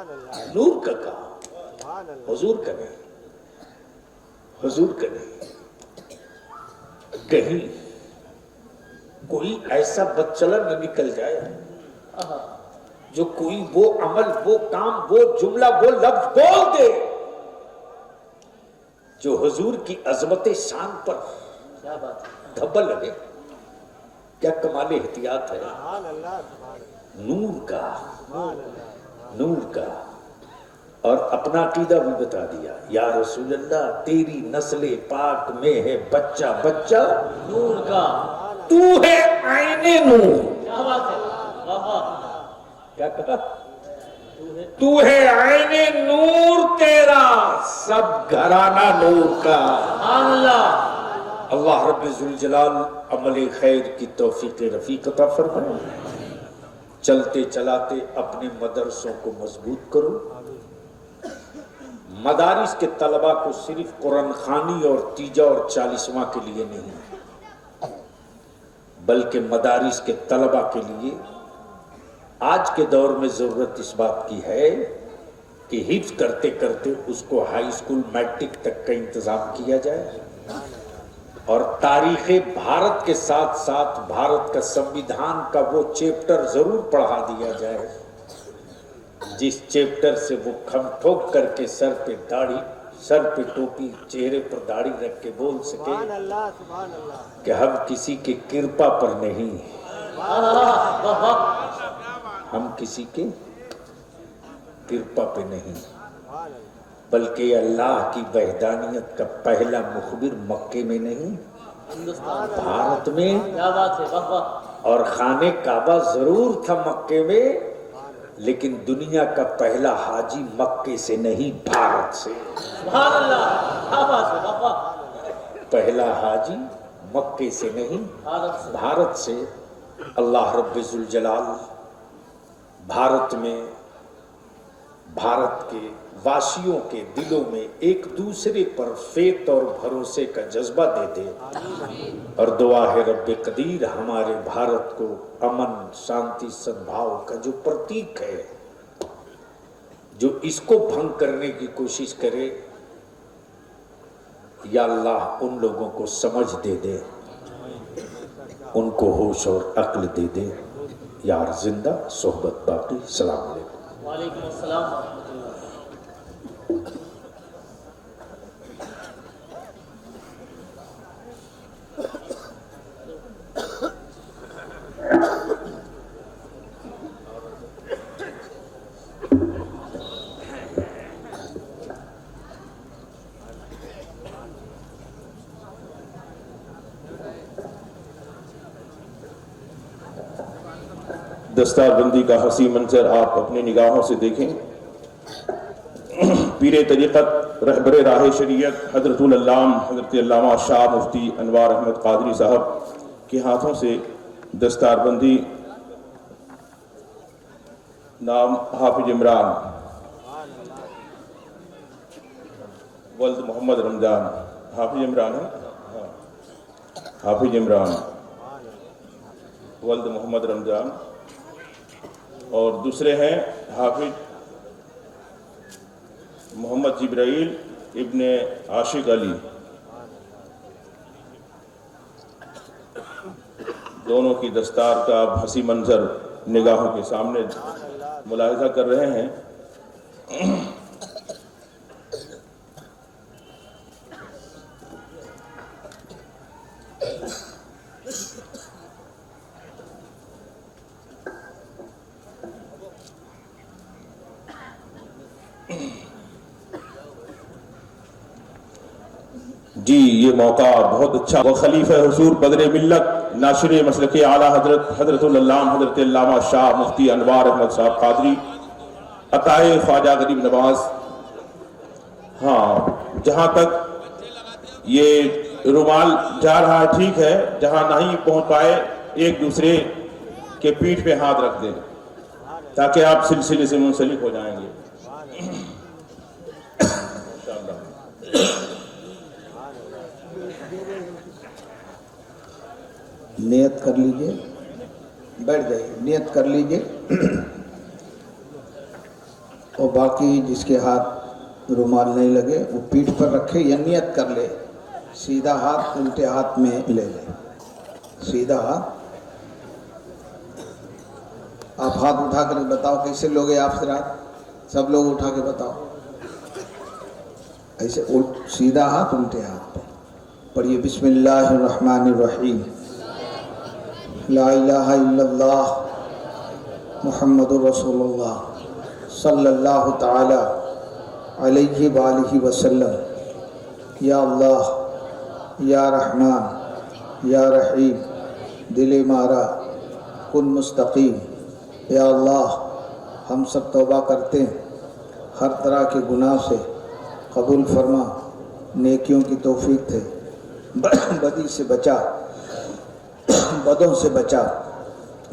نور کا کام حضور کا نہیں، حضور کا نہیں۔ کہیں کوئی ایسا بدچلن نہ نکل جائے جو کوئی وہ عمل، وہ کام، وہ جملہ، وہ لفظ بول دے جو حضور کی عظمت شان پر دھبل لگے۔ کیا کمال احتیاط ہے! نور کا، نور کا۔ اور اپنا عقیدہ بھی بتا دیا، یا رسول اللہ تیری نسل پاک میں ہے بچہ بچہ نور کا، تو ہے عین نور۔ کیا بات ہے! کیا کہا؟ تو ہے عین نور تیرا، سب گھرانہ نور کا۔ سبحان اللہ۔ اللہ رب ذوالجلال عمل خیر کی توفیق رفیق عطا فرمائے۔ چلتے چلاتے اپنے مدرسوں کو مضبوط کرو۔ مدارس کے طلبہ کو صرف قرآن خوانی اور تیجا اور 40واں کے لیے نہیں، بلکہ مدارس کے طلبہ کے لیے آج کے دور میں ضرورت اس بات کی ہے کہ حفظ کرتے کرتے اس کو ہائی اسکول میٹرک تک کا انتظام کیا جائے، اور تاریخ بھارت کے ساتھ ساتھ بھارت کا سمویدھان کا وہ چیپٹر ضرور پڑھا دیا جائے جس چیپٹر سے وہ کھم ٹھوک کر کے سر پہ داڑھی، سر پہ ٹوپی، چہرے پر داڑھی رکھ کے بول سکے کہ ہم کسی کے کرپا پر نہیں، ہم کسی کے کرپا پہ نہیں، بلکہ اللہ کی وحدانیت کا پہلا مخبر مکے میں نہیں بھارت میں۔ کیا بات ہے! اور خانہ کعبہ ضرور تھا مکے میں، لیکن دنیا کا پہلا حاجی مکے سے نہیں بھارت سے۔ سبحان اللہ! کیا بات ہے! پہلا حاجی مکے سے نہیں بھارت سے۔ اللہ رب ذوالجلال بھارت میں، بھارت کے واسیوں کے دلوں میں ایک دوسرے پر فیت اور بھروسے کا جذبہ دے دے، اور دعا ہے رب قدیر ہمارے بھارت کو امن، شانتی، سدبھاؤ کا جو پرتیک ہے، جو اس کو بھنگ کرنے کی کوشش کرے، یا اللہ ان لوگوں کو سمجھ دے دے، ان کو ہوش اور عقل دے دے۔ یار زندہ صحبت باقی۔ السلام علیکم۔ وعلیکم السلام ورحمۃ اللہ۔ دستار بندی کا حسین منظر آپ اپنی نگاہوں سے دیکھیں۔ پیر طریقت، رہبر راہ شریعت حضرت العلام حضرت علامہ شاہ مفتی انوار احمد قادری صاحب کے ہاتھوں سے دستار بندی۔ نام حافظ عمران ولد محمد رمضان۔ حافظ عمران ہے، حافظ عمران ولد محمد رمضان، اور دوسرے ہیں حافظ محمد جبرائیل ابن عاشق علی۔ دونوں کی دستار کا آپ حسین منظر نگاہوں کے سامنے ملاحظہ کر رہے ہیں۔ جی یہ موقع بہت اچھا۔ وہ خلیفہ حضور بدر ملت ناشر مسلک اعلیٰ حضرت العلام حضرت علامہ شاہ مفتی انوار احمد صاحب قادری عطائے خواجہ غریب نواز۔ ہاں جہاں تک یہ رومال جا رہا ہے ٹھیک ہے، جہاں نہیں پہنچ پائے ایک دوسرے کے پیٹھ پہ ہاتھ رکھ دیں تاکہ آپ سلسلے سے منسلک ہو جائیں گے۔ نیت کر لیجئے، بیٹھ جائیے، نیت کر لیجئے۔ اور باقی جس کے ہاتھ رومال نہیں لگے وہ پیٹھ پر رکھے یا نیت کر لے، سیدھا ہاتھ الٹے ہاتھ میں لے لے، سیدھا ہاتھ۔ آپ ہاتھ اٹھا کر بتاؤ کیسے لوگے آپ حضرات، سب لوگ اٹھا کے بتاؤ، ایسے سیدھا ہاتھ الٹے ہاتھ پہ پڑھیے۔ بسم اللہ الرحمن الرحیم، لا الہ الا اللہ محمد رسول اللہ صلی اللہ تعالی علیہ وآلہ وسلم۔ یا اللہ، یا رحمان، یا رحیم، دل مارا کن مستقیم۔ یا اللہ، ہم سب توبہ کرتے ہیں ہر طرح کے گناہ سے، قبول فرما، نیکیوں کی توفیق دے، بدی سے بچا، بدوں سے بچا،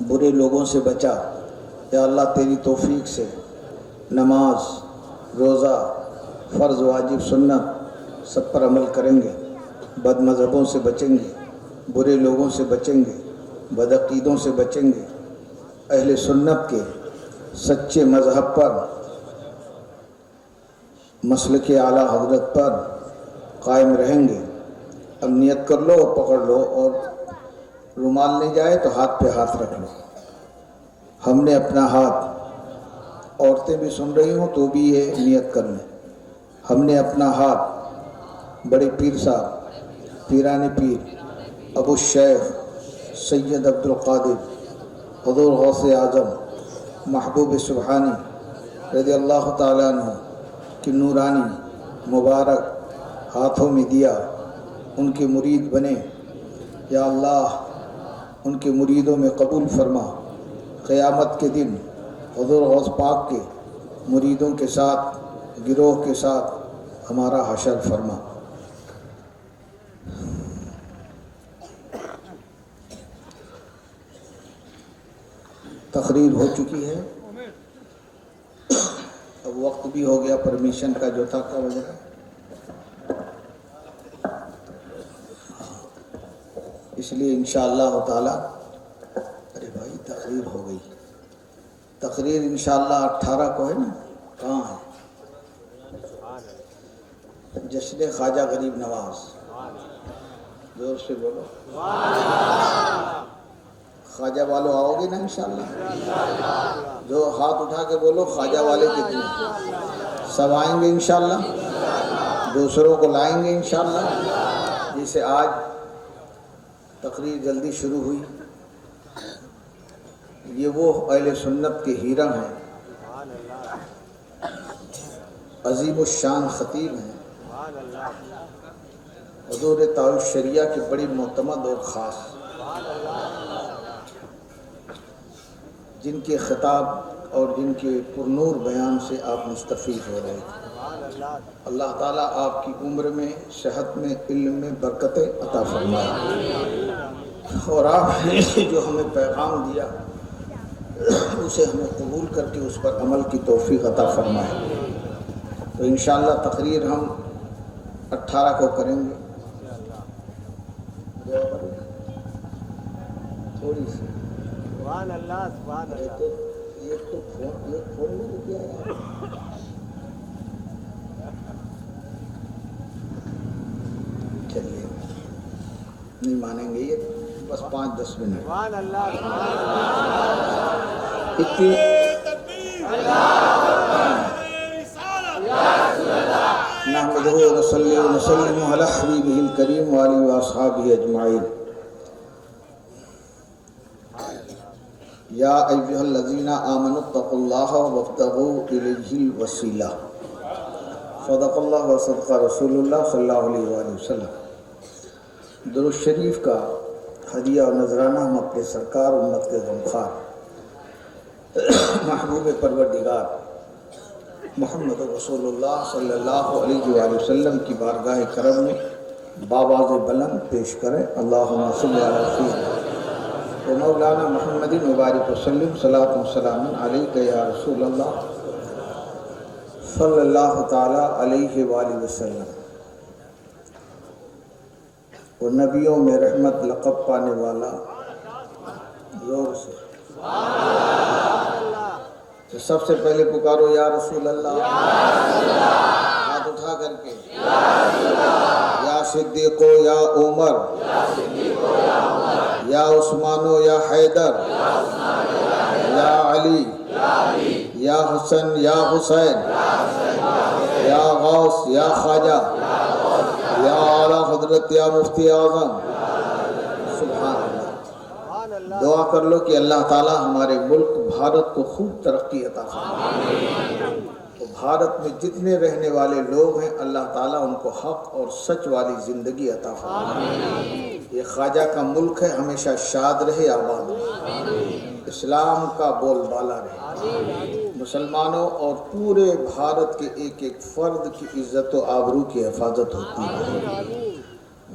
برے لوگوں سے بچا۔ یا اللہ تیری توفیق سے نماز، روزہ، فرض، واجب، سنت سب پر عمل کریں گے، بد مذہبوں سے بچیں گے، برے لوگوں سے بچیں گے، بدعقیدوں سے بچیں گے، اہل سنت کے سچے مذہب پر، مسلک اعلیٰ حضرت پر قائم رہیں گے۔ اب نیت کر لو اور پکڑ لو، اور رومال نہیں جائے تو ہاتھ پہ ہاتھ رکھ لو۔ ہم نے اپنا ہاتھ، عورتیں بھی سن رہی ہوں تو بھی یہ نیت کر لیں، ہم نے اپنا ہاتھ بڑے پیر صاحب، پیران پیر ابو الشیخ سید عبد القادر حضور غوث اعظم محبوب سبحانی رضی اللہ تعالیٰ عنہ کی نورانی مبارک ہاتھوں میں دیا، ان کے مرید بنے۔ یا اللہ ان کے مریدوں میں قبول فرما، قیامت کے دن حضور غوث پاک کے مریدوں کے ساتھ، گروہ کے ساتھ ہمارا حشر فرما۔ تقریر ہو چکی ہے، اب وقت بھی ہو گیا پرمیشن کا جو تھا کا وغیرہ۔ اس لیے انشاءاللہ تعالی، ارے بھائی تقریر ہو گئی، تقریر انشاءاللہ 18 کو ہے نا، کہاں ہے؟ جشن خواجہ غریب نواز، زور سے بولو، خواجہ والوں آؤ گے نا انشاءاللہ؟ جو ہاتھ اٹھا کے بولو خواجہ والے کتنے؟ سب آئیں گے انشاءاللہ، دوسروں کو لائیں گے انشاءاللہ۔ جیسے آج تقریر جلدی شروع ہوئی، یہ وہ اہل سنت کے ہیرا ہیں، عظیم الشان خطیب ہیں، حضور تعالی شریعہ کے بڑی معتمد اور خاص، جن کے خطاب اور جن کے پرنور بیان سے آپ مستفید ہو رہے تھے۔ اللہ تعالیٰ آپ کی عمر میں، صحت میں، علم میں برکتیں عطا فرمائے، اور آپ نے جو ہمیں پیغام دیا اسے ہمیں قبول کر کے اس پر عمل کی توفیق عطا فرمائے۔ تو انشاءاللہ تقریر ہم 18 کو کریں گے، تھوڑی سی سبحان اللہ، سبحان اللہ۔ ایک تو فون میں کیا ہے، چلیے نہیں مانیں گے یہ، بس 5-10 منٹ۔ سبحان اللہ، سبحان اللہ۔ اتنی نحمدہ و نصلی و نسلم علی حبیبہ الکریم وآلہ واصحابہ اجمعین۔ یا ایھا الذین آمنوا اتقوا اللہ وابتغوا الیہ الوسیلہ، صدق اللہ و صدق رسول اللہ صلی اللہ علیہ وآلہ وسلم۔ درود شریف کا ہدیہ اور نذرانہ ہم اپنے سرکار امت کے غمخوار محبوب پروردگار محمد رسول اللہ صلی اللہ علیہ وآلہ وسلم کی بارگاہ کرم میں بآواز بلند پیش کریں، اللہم صلی علی سیدنا و مولانا محمد مبارک وسلم، صلاۃ و سلام علیک یا رسول اللہ صلی اللہ تعالی علیہ وآلہ وسلم۔ وہ نبیوں میں رحمت لقب پانے والا، زور سے تو سب سے پہلے پکارو یا رسول اللہ، ہاتھ اٹھا کر کے، یا صدیقو یا عمر، یا عثمانو یا حیدر، یا علی، یا حسن یا حسین، یا غوث یا خواجہ، یا اعلیٰ حضرت یا مفتی اعظم۔ سبحان اللہ۔ دعا کر لو کہ اللہ تعالی ہمارے ملک بھارت کو خوب ترقی عطا فرمائے، تو بھارت میں جتنے رہنے والے لوگ ہیں اللہ تعالیٰ ان کو حق اور سچ والی زندگی عطا فرمائے۔ یہ خواجہ کا ملک ہے، ہمیشہ شاد رہے، آباد رہے، اسلام کا بول بالا رہے، مسلمانوں اور پورے بھارت کے ایک ایک فرد کی عزت و آبرو کی حفاظت ہوتی ہے۔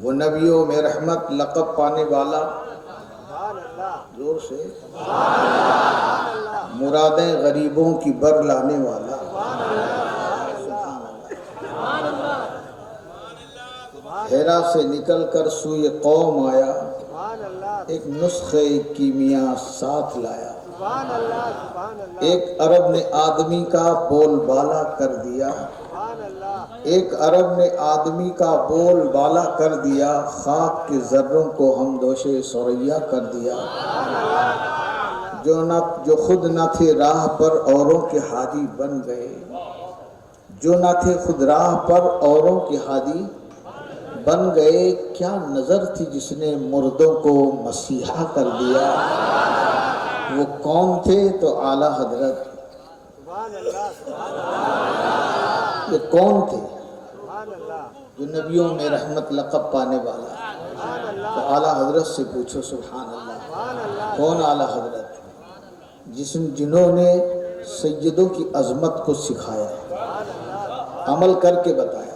وہ نبیوں میں رحمت لقب پانے والا، زور سے، مرادیں غریبوں کی بر لانے والا، ہیرا سے نکل کر سوئے قوم آیا، ایک نسخے کیمیا ساتھ لایا، ایک عرب نے آدمی کا بول بالا کر دیا، ایک عرب نے آدمی کا بول بالا کر دیا، خاک کے ذروں کو ہم دوشے سوریا کر دیا، جو خود نہ تھے راہ پر اوروں کے ہادی بن گئے، جو نہ تھے خود راہ پر اوروں کے ہادی بن گئے، کیا نظر تھی جس نے مردوں کو مسیحا کر دیا، وہ کون تھے؟ تو اعلیٰ حضرت۔ یہ کون تھے؟ جو نبیوں میں رحمت لقب پانے والا۔ تو اعلیٰ حضرت سے پوچھو، سبحان اللہ، کون اعلیٰ حضرت؟ جنہوں نے سیدوں کی عظمت کو سکھایا، عمل کر کے بتایا۔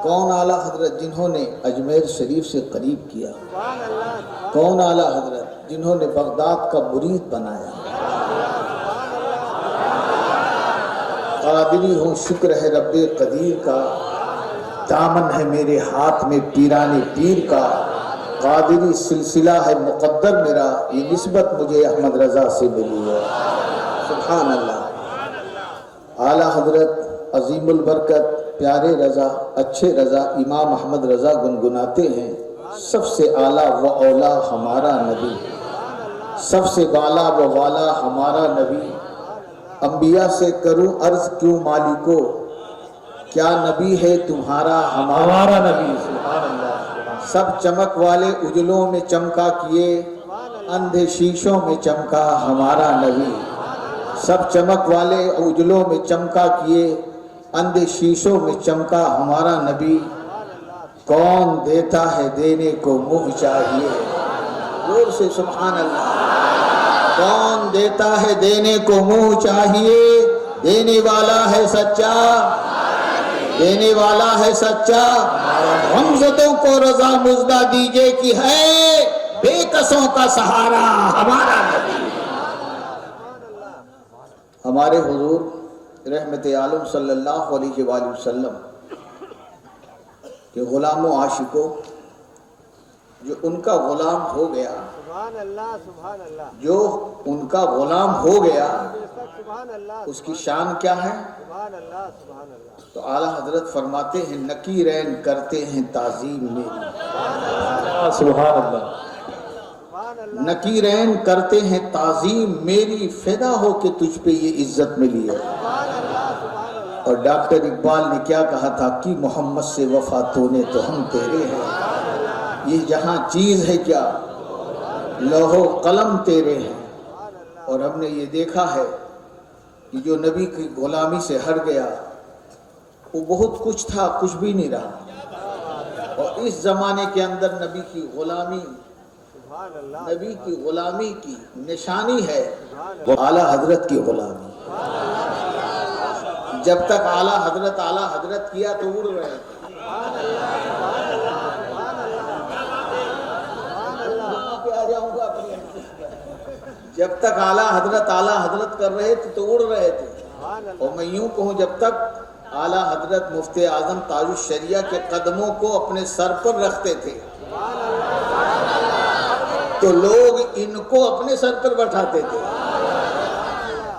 کون اعلیٰ حضرت؟ جنہوں نے اجمیر شریف سے قریب کیا۔ کون اعلیٰ حضرت؟ جنہوں نے بغداد کا مرید بنایا۔ قادری ہوں شکر ہے رب قدیر کا، دامن ہے میرے ہاتھ میں پیرانے پیر کا، قادری سلسلہ ہے مقدر میرا، یہ نسبت مجھے احمد رضا سے ملی ہے۔ سبحان اللہ۔ اعلیٰ حضرت عظیم البرکت پیارے رضا اچھے رضا امام احمد رضا گنگناتے ہیں، سب سے اعلیٰ و اولا ہمارا نبی، سب سے بالا و والا ہمارا نبی، انبیاء سے کروں عرض کیوں مالکو، کیا نبی ہے تمہارا ہمارا نبی۔ سبحان اللہ۔ سب چمک والے اجلوں میں چمکا کیے، اندھے شیشوں میں چمکا ہمارا نبی، سب چمک والے اجلوں میں چمکا کیے، اندھے شیشوں میں چمکا ہمارا نبی، کون دیتا ہے دینے کو منہ چاہیے، زور سے سبحان اللہ۔ کون دیتا ہے دینے کو منہ چاہیے، دینے والا ہے سچا، دینے والا ہے سچا، غمزدوں کو رضا مزدہ دیجئے کہ ہے بے کسوں کا سہارا ہمارا نبی۔ ہمارے حضور رحمت عالم صلی اللہ علیہ وآلہ وسلم کہ غلام و عاشقوں، جو ان کا غلام ہو گیا، سبحان اللہ سبحان اللہ، جو ان کا غلام ہو گیا، سبحان اللہ، اس کی شان کیا ہے؟ سبحان اللہ سبحان اللہ، تو اعلیٰ حضرت فرماتے ہیں نکیرین کرتے ہیں تعظیم میری، سبحان اللہ، سبحان اللہ، نکیرین کرتے ہیں تعظیم میری، فدا ہو کہ تجھ پہ یہ عزت ملی ہے۔ سبحان اللہ سبحان اللہ، اور ڈاکٹر اقبال نے کیا کہا تھا کہ محمد سے وفا تو نے تو ہم تیرے ہیں، یہ جہاں چیز ہے کیا لوح و قلم تیرے ہیں۔ اور ہم نے یہ دیکھا ہے کہ جو نبی کی غلامی سے ہٹ گیا وہ بہت کچھ تھا، کچھ بھی نہیں رہا، اور اس زمانے کے اندر نبی کی غلامی، سبحان اللہ، نبی کی غلامی کی نشانی ہے وہ اعلیٰ حضرت کی غلامی۔ جب تک اعلیٰ حضرت کیا تو اڑ رہے تھے، جب تک اعلیٰ حضرت کر رہے تھے تو اڑ رہے تھے، اور میں یوں کہوں جب تک اعلیٰ حضرت مفتی اعظم تاج الشریعہ کے قدموں کو اپنے سر پر رکھتے تھے تو لوگ ان کو اپنے سر پر بٹھاتے تھے،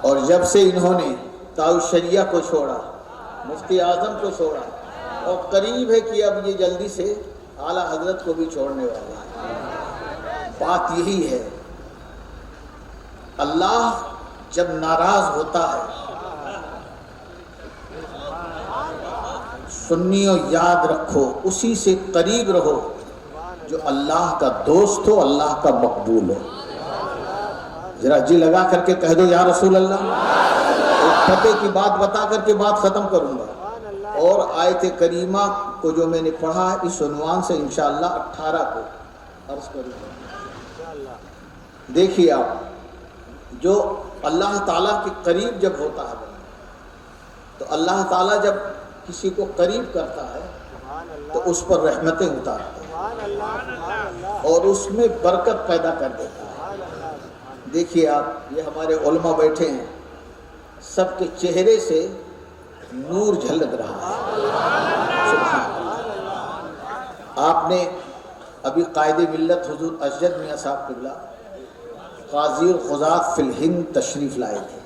اور جب سے انہوں نے تاج شریعہ کو چھوڑا، مفتی اعظم کو چھوڑا، اور قریب ہے کہ اب یہ جلدی سے اعلیٰ حضرت کو بھی چھوڑنے والے ہیں۔ بات یہی ہے، اللہ جب ناراض ہوتا ہے، سنیوں یاد رکھو، اسی سے قریب رہو جو اللہ کا دوست ہو، اللہ کا مقبول ہو۔ ذرا جی لگا کر کے کہہ دو یا رسول اللہ۔ ایک فتح کی بات بتا کر کے بات ختم کروں گا، اور آیت کریمہ کو جو میں نے پڑھا اس عنوان سے انشاءاللہ 18 کو عرض کروں گا۔ دیکھیے آپ، جو اللہ تعالیٰ کے قریب جب ہوتا ہے تو اللہ تعالیٰ جب کسی کو قریب کرتا ہے تو اس پر رحمتیں اتارتا ہے اور اس میں برکت پیدا کر دیتا ہے۔ دیکھیے آپ، یہ ہمارے علماء بیٹھے ہیں، سب کے چہرے سے نور جھلک رہا ہے۔ سبحان اللہ۔ آپ نے ابھی قائد ملت حضور اشجد میاں صاحب قبلہ قاضی القضات فی الہند تشریف لائے تھے۔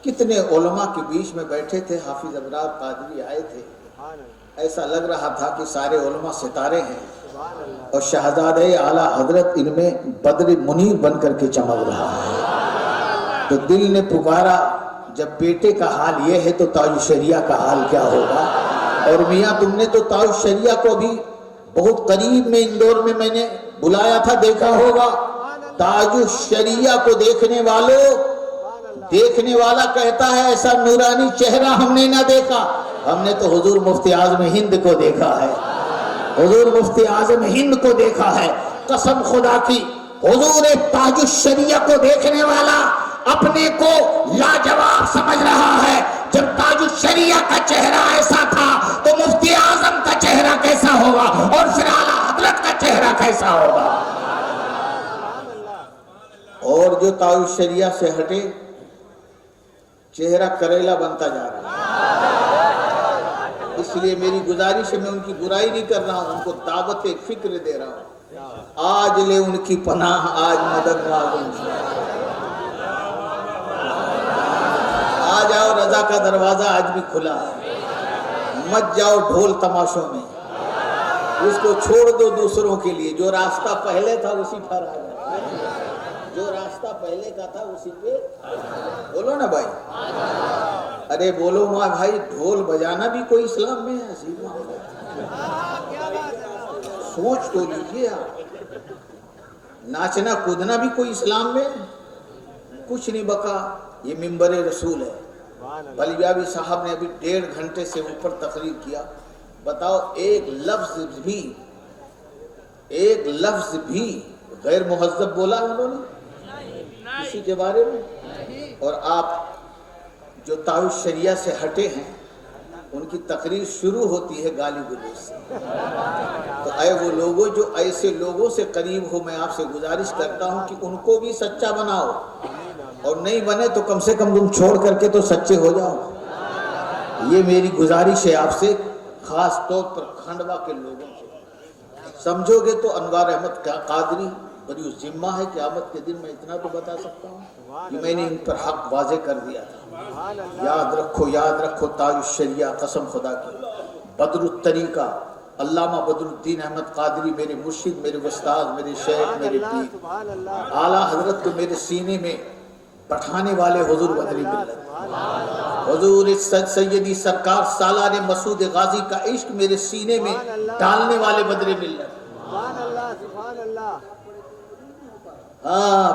کتنے علماء کے بیچ میں بیٹھے تھے، حافظ ابرار قادری آئے تھے، ایسا لگ رہا تھا کہ سارے علماء ستارے ہیں اور شہزادہ اعلیٰ حضرت ان میں بدر منیر بن کر کے چمک رہا ہے۔ تو دل نے پکارا، جب بیٹے کا حال یہ ہے تو تاج شریعہ کا حال کیا ہوگا؟ اور میاں تم نے تو تاج شریعہ کو بھی بہت قریب میں اندور میں نے بلایا تھا، دیکھا ہوگا۔ تاج شریعہ کو دیکھنے والا کہتا ہے ایسا نورانی چہرہ ہم نے نہ دیکھا۔ ہم نے تو حضور مفتی اعظم ہند کو دیکھا ہے، حضور مفتی اعظم ہند کو دیکھا ہے۔ قسم خدا کی، حضور تاج الشریعہ کو دیکھنے والا اپنے کو لاجواب سمجھ رہا ہے۔ جب تاج الشریعہ کا چہرہ ایسا تھا تو مفتی اعظم کا چہرہ کیسا ہوگا، اور پھر اعلیٰ حضرت کا چہرہ کیسا ہوگا؟ اور جو تاج الشریعہ سے ہٹے، چہرہ کریلا بنتا جا رہا ہے۔ اس لیے میری گزارش ہے، میں ان کی برائی نہیں کر رہا ہوں، ان کو دعوت فکر دے رہا ہوں۔ آج لے ان کی پناہ، آج مدد معلوم سے آ جاؤ، رضا کا دروازہ آج بھی کھلا ہے۔ مت جاؤ ڈھول تماشوں میں، اس کو چھوڑ دو دوسروں کے لیے۔ جو راستہ پہلے تھا اسی پر آ جاؤ، جو راستہ پہلے کا تھا اسی پہ بولو نا بھائی۔ ارے بولو ماں بھائی، ڈھول بجانا بھی کوئی اسلام میں ہے؟ عظیم سوچ تو لیجیے آپ، ناچنا کودنا بھی کوئی اسلام میں کچھ نہیں بکا۔ یہ منبر رسول ہے۔ بلیابی صاحب نے ابھی 1.5 گھنٹے سے اوپر تقریر کیا، بتاؤ ایک لفظ بھی غیر مہذب بولا انہوں نے کسی کے بارے میں؟ اور آپ جو تاج شریعہ سے ہٹے ہیں، ان کی تقریر شروع ہوتی ہے گالی گلوچ سے۔ تو اے وہ لوگوں جو ایسے لوگوں سے قریب ہو، میں آپ سے گزارش کرتا ہوں کہ ان کو بھی سچا بناؤ، اور نہیں بنے تو کم سے کم تم چھوڑ کر کے تو سچے ہو جاؤ۔ یہ میری گزارش ہے آپ سے، خاص طور پر کھنڈوا کے لوگوں سے۔ سمجھو گے تو انوار احمد قادری بری ذمہ ہے، قیامت کے دن میں اتنا تو بتا سکتا ہوں کہ میں نے ان پر حق واضح کر دیا تھا۔ یاد رکھو تاج الشریعہ، قسم خدا کی۔ بدر الطریقہ علامہ بدر الدین احمد قادری، میرے مرشد، میرے استاد، میرے شیخ، میرے پیر، اعلیٰ حضرت کو میرے سینے میں بٹھانے والے حضور بدری ملت، حضور سیدی سرکار سالار مسعود غازی کا عشق میرے سینے میں ڈالنے والے بدری ملت۔ ہاں